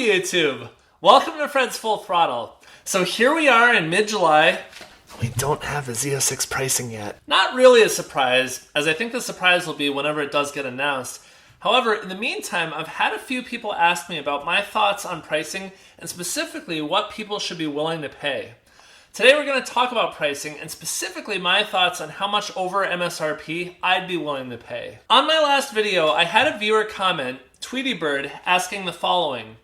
YouTube! Welcome to Fred's Full Throttle. So here we are in mid-July. We don't have the Z06 pricing yet. Not really a surprise, as I think the surprise will be whenever it does get announced. However, in the meantime, I've had a few people ask me about my thoughts on pricing and specifically what people should be willing to pay. Today we're going to talk about pricing and specifically my thoughts on how much over MSRP I'd be willing to pay. On my last video, I had a viewer comment, Tweetybird, asking the following.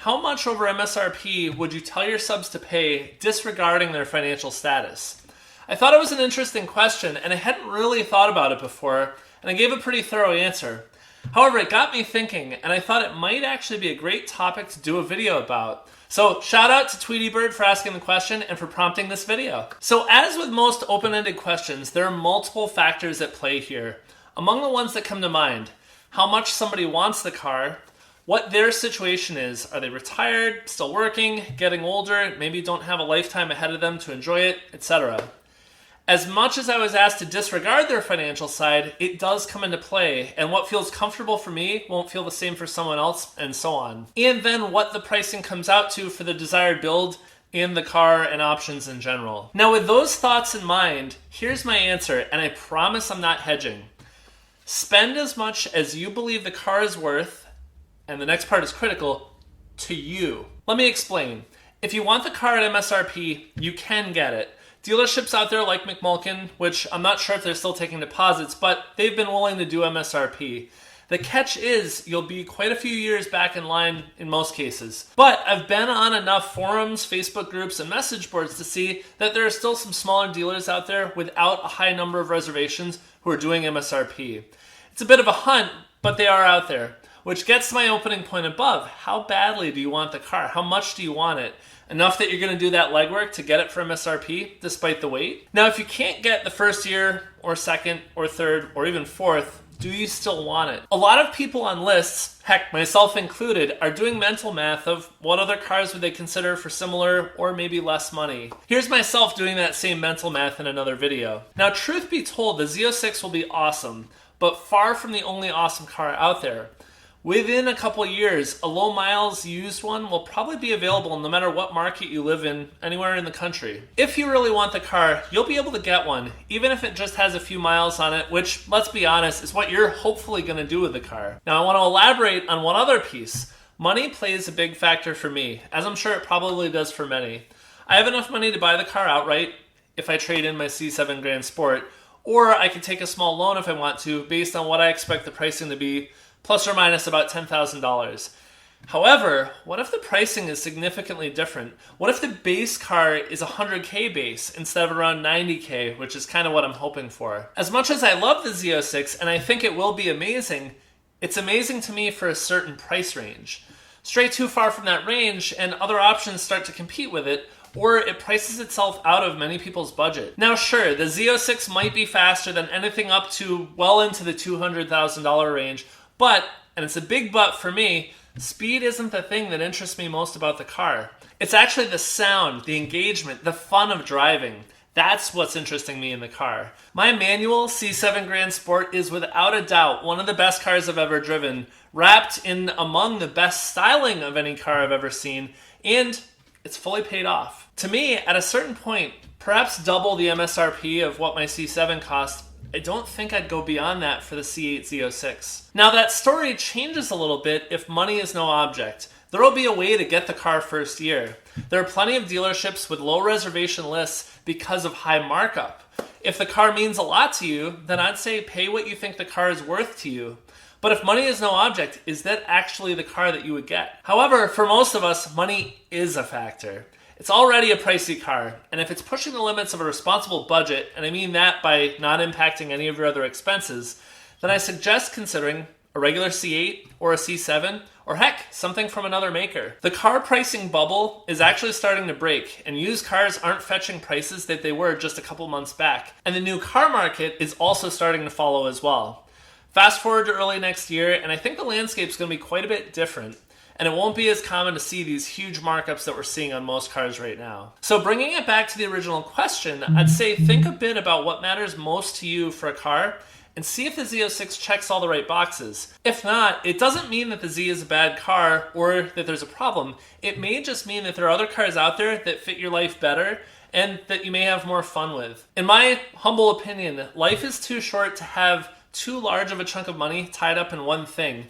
How much over MSRP would you tell your subs to pay disregarding their financial status? I thought it was an interesting question and I hadn't really thought about it before, and I gave a pretty thorough answer. However, it got me thinking and I thought it might actually be a great topic to do a video about. So shout out to Tweetybird for asking the question and for prompting this video. So as with most open-ended questions, there are multiple factors at play here. Among the ones that come to mind, how much somebody wants the car, what their situation is. Are they retired, still working, getting older, maybe don't have a lifetime ahead of them to enjoy it, etc. As much as I was asked to disregard their financial side, it does come into play, and what feels comfortable for me won't feel the same for someone else, and so on. And then what the pricing comes out to for the desired build in the car and options in general. Now with those thoughts in mind, here's my answer, and I promise I'm not hedging. Spend as much as you believe the car is worth, and the next part is critical, to you. Let me explain. If you want the car at MSRP, you can get it. Dealerships out there like McMulkin, which I'm not sure if they're still taking deposits, but they've been willing to do MSRP. The catch is you'll be quite a few years back in line in most cases. But I've been on enough forums, Facebook groups, and message boards to see that there are still some smaller dealers out there without a high number of reservations who are doing MSRP. It's a bit of a hunt, but they are out there. Which gets to my opening point above. How badly do you want the car? How much do you want it? Enough that you're going to do that legwork to get it for MSRP despite the wait? Now, if you can't get the first year or second or third or even fourth, do you still want it? A lot of people on lists, heck, myself included, are doing mental math of what other cars would they consider for similar or maybe less money. Here's myself doing that same mental math in another video. Now, truth be told, the Z06 will be awesome, but far from the only awesome car out there. Within a couple years, a low miles used one will probably be available no matter what market you live in, anywhere in the country. If you really want the car, you'll be able to get one, even if it just has a few miles on it, which, let's be honest, is what you're hopefully going to do with the car. Now, I want to elaborate on one other piece. Money plays a big factor for me, as I'm sure it probably does for many. I have enough money to buy the car outright if I trade in my C7 Grand Sport, or I can take a small loan if I want to, based on what I expect the pricing to be, plus or minus about $10,000. However, what if the pricing is significantly different? What if the base car is $100K base instead of around $90K, which is kind of what I'm hoping for? As much as I love the Z06 and I think it will be amazing, it's amazing to me for a certain price range. Stray too far from that range and other options start to compete with it, or it prices itself out of many people's budget. Now sure, the Z06 might be faster than anything up to well into the $200,000 range, but, and it's a big but for me, speed isn't the thing that interests me most about the car. It's actually the sound, the engagement, the fun of driving. That's what's interesting me in the car. My manual C7 Grand Sport is without a doubt one of the best cars I've ever driven, wrapped in among the best styling of any car I've ever seen, and it's fully paid off. To me, at a certain point, perhaps double the MSRP of what my C7 cost, I don't think I'd go beyond that for the C8 Z06. Now that story changes a little bit if money is no object. There will be a way to get the car first year. There are plenty of dealerships with low reservation lists because of high markup. If the car means a lot to you, then I'd say pay what you think the car is worth to you. But if money is no object, is that actually the car that you would get? However, for most of us, money is a factor. It's already a pricey car, and if it's pushing the limits of a responsible budget, and I mean that by not impacting any of your other expenses, then I suggest considering a regular C8 or a C7, or heck, something from another maker. The car pricing bubble is actually starting to break, and used cars aren't fetching prices that they were just a couple months back. And the new car market is also starting to follow as well. Fast forward to early next year, and I think the landscape's going to be quite a bit different. And it won't be as common to see these huge markups that we're seeing on most cars right now. So bringing it back to the original question, I'd say think a bit about what matters most to you for a car and see if the Z06 checks all the right boxes. If not, it doesn't mean that the Z is a bad car or that there's a problem. It may just mean that there are other cars out there that fit your life better and that you may have more fun with. In my humble opinion, life is too short to have too large of a chunk of money tied up in one thing,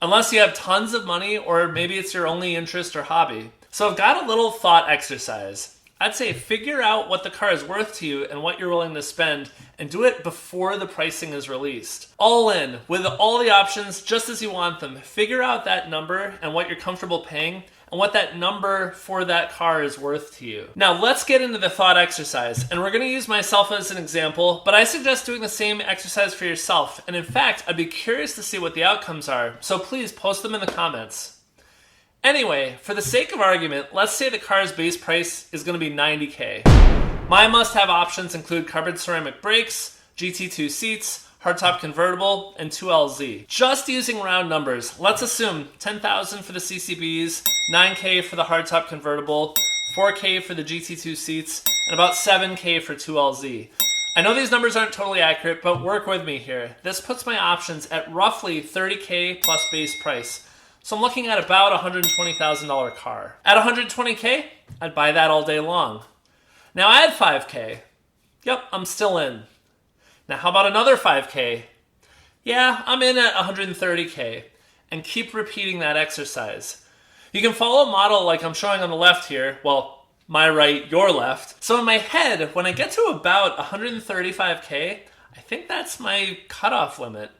unless you have tons of money or maybe it's your only interest or hobby. So I've got a little thought exercise. I'd say figure out what the car is worth to you and what you're willing to spend, and do it before the pricing is released. All in, with all the options just as you want them. Figure out that number and what you're comfortable paying and what that number for that car is worth to you. Now let's get into the thought exercise, and we're going to use myself as an example, but I suggest doing the same exercise for yourself. And in fact, I'd be curious to see what the outcomes are, so please post them in the comments. Anyway, for the sake of argument, let's say the car's base price is going to be $90K. My must-have options include carbon ceramic brakes, GT2 seats, hardtop convertible, and 2LZ. Just using round numbers, let's assume $10,000 for the CCBs, $9K for the hardtop convertible, $4K for the GT2 seats, and about $7K for 2LZ. I know these numbers aren't totally accurate, but work with me here. This puts my options at roughly $30K plus base price. So I'm looking at about a $120,000 car. At $120K, I'd buy that all day long. Now add $5K. Yep, I'm still in. Now how about another $5K? Yeah, I'm in at $130K. And keep repeating that exercise. You can follow a model like I'm showing on the left here. Well, my right, your left. So in my head, when I get to about $135K, I think that's my cutoff limit.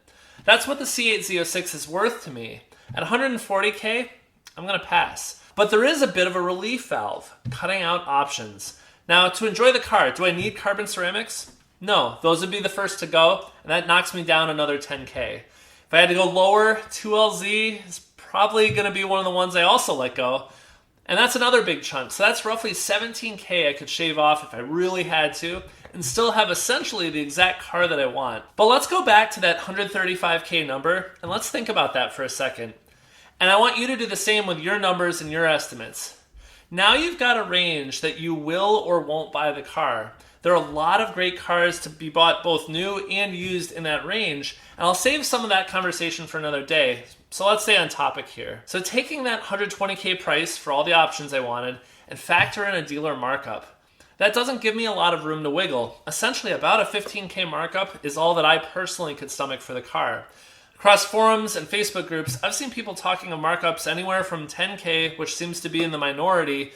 That's what the C8 Z06 is worth to me. At $140K, I'm going to pass. But there is a bit of a relief valve, cutting out options. Now, to enjoy the car, do I need carbon ceramics? No, those would be the first to go, and that knocks me down another $10K. If I had to go lower, 2LZ is probably going to be one of the ones I also let go. And that's another big chunk. So that's roughly $17K I could shave off if I really had to, and still have essentially the exact car that I want. But let's go back to that $135K number, and let's think about that for a second. And I want you to do the same with your numbers and your estimates. Now you've got a range that you will or won't buy the car. There are a lot of great cars to be bought both new and used in that range, and I'll save some of that conversation for another day. So let's stay on topic here. So taking that $120K price for all the options I wanted and factor in a dealer markup. That doesn't give me a lot of room to wiggle. Essentially, about a $15K markup is all that I personally could stomach for the car. Across forums and Facebook groups, I've seen people talking of markups anywhere from $10K, which seems to be in the minority.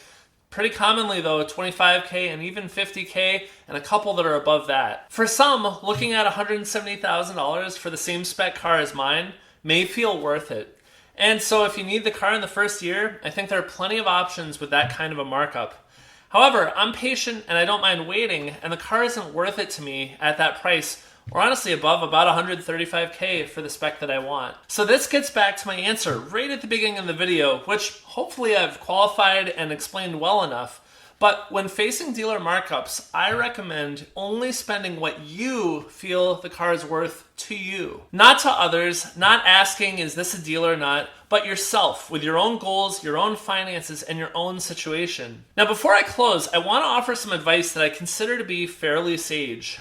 Pretty commonly though, $25K and even $50K, and a couple that are above that. For some, looking at $170,000 for the same spec car as mine may feel worth it. And so if you need the car in the first year, I think there are plenty of options with that kind of a markup. However, I'm patient and I don't mind waiting, and the car isn't worth it to me at that price, or honestly above about $135K for the spec that I want. So this gets back to my answer right at the beginning of the video, which hopefully I've qualified and explained well enough. But when facing dealer markups, I recommend only spending what you feel the car is worth to you. Not to others, not asking is this a deal or not, but yourself with your own goals, your own finances, and your own situation. Now before I close, I want to offer some advice that I consider to be fairly sage.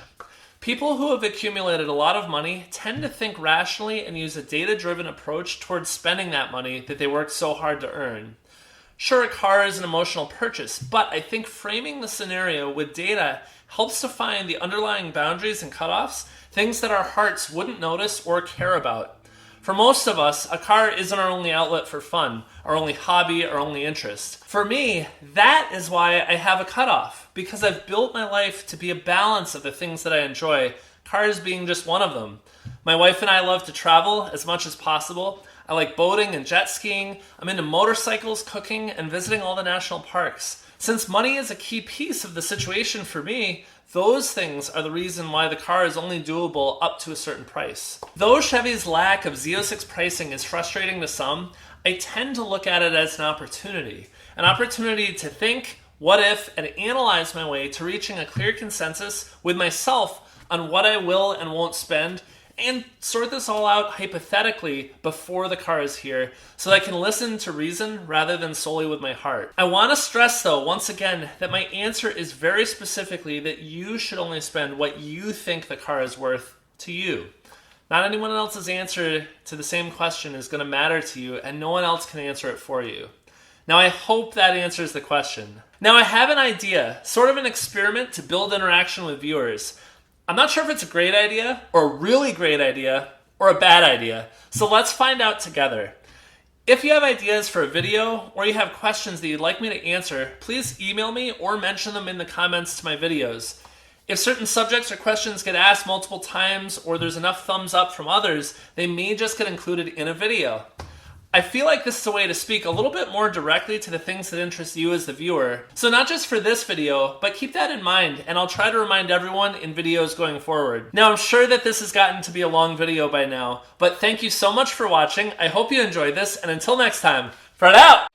People who have accumulated a lot of money tend to think rationally and use a data-driven approach towards spending that money that they worked so hard to earn. Sure, a car is an emotional purchase, but I think framing the scenario with data helps to find the underlying boundaries and cutoffs, things that our hearts wouldn't notice or care about. For most of us, a car isn't our only outlet for fun, our only hobby, our only interest. For me, that is why I have a cutoff, because I've built my life to be a balance of the things that I enjoy, cars being just one of them. My wife and I love to travel as much as possible. I like boating and jet skiing. I'm into motorcycles, cooking, and visiting all the national parks. Since money is a key piece of the situation for me, those things are the reason why the car is only doable up to a certain price. Though Chevy's lack of Z06 pricing is frustrating to some, I tend to look at it as an opportunity to think, what if, and analyze my way to reaching a clear consensus with myself on what I will and won't spend, and sort this all out hypothetically before the car is here so that I can listen to reason rather than solely with my heart. I want to stress though, once again, that my answer is very specifically that you should only spend what you think the car is worth to you. Not anyone else's answer to the same question is going to matter to you, and no one else can answer it for you. Now, I hope that answers the question. Now, I have an idea, sort of an experiment to build interaction with viewers. I'm not sure if it's a great idea, or a really great idea, or a bad idea, so let's find out together. If you have ideas for a video, or you have questions that you'd like me to answer, please email me or mention them in the comments to my videos. If certain subjects or questions get asked multiple times, or there's enough thumbs up from others, they may just get included in a video. I feel like this is a way to speak a little bit more directly to the things that interest you as the viewer. So not just for this video, but keep that in mind, and I'll try to remind everyone in videos going forward. Now, I'm sure that this has gotten to be a long video by now, but thank you so much for watching. I hope you enjoyed this, and until next time, Fred out!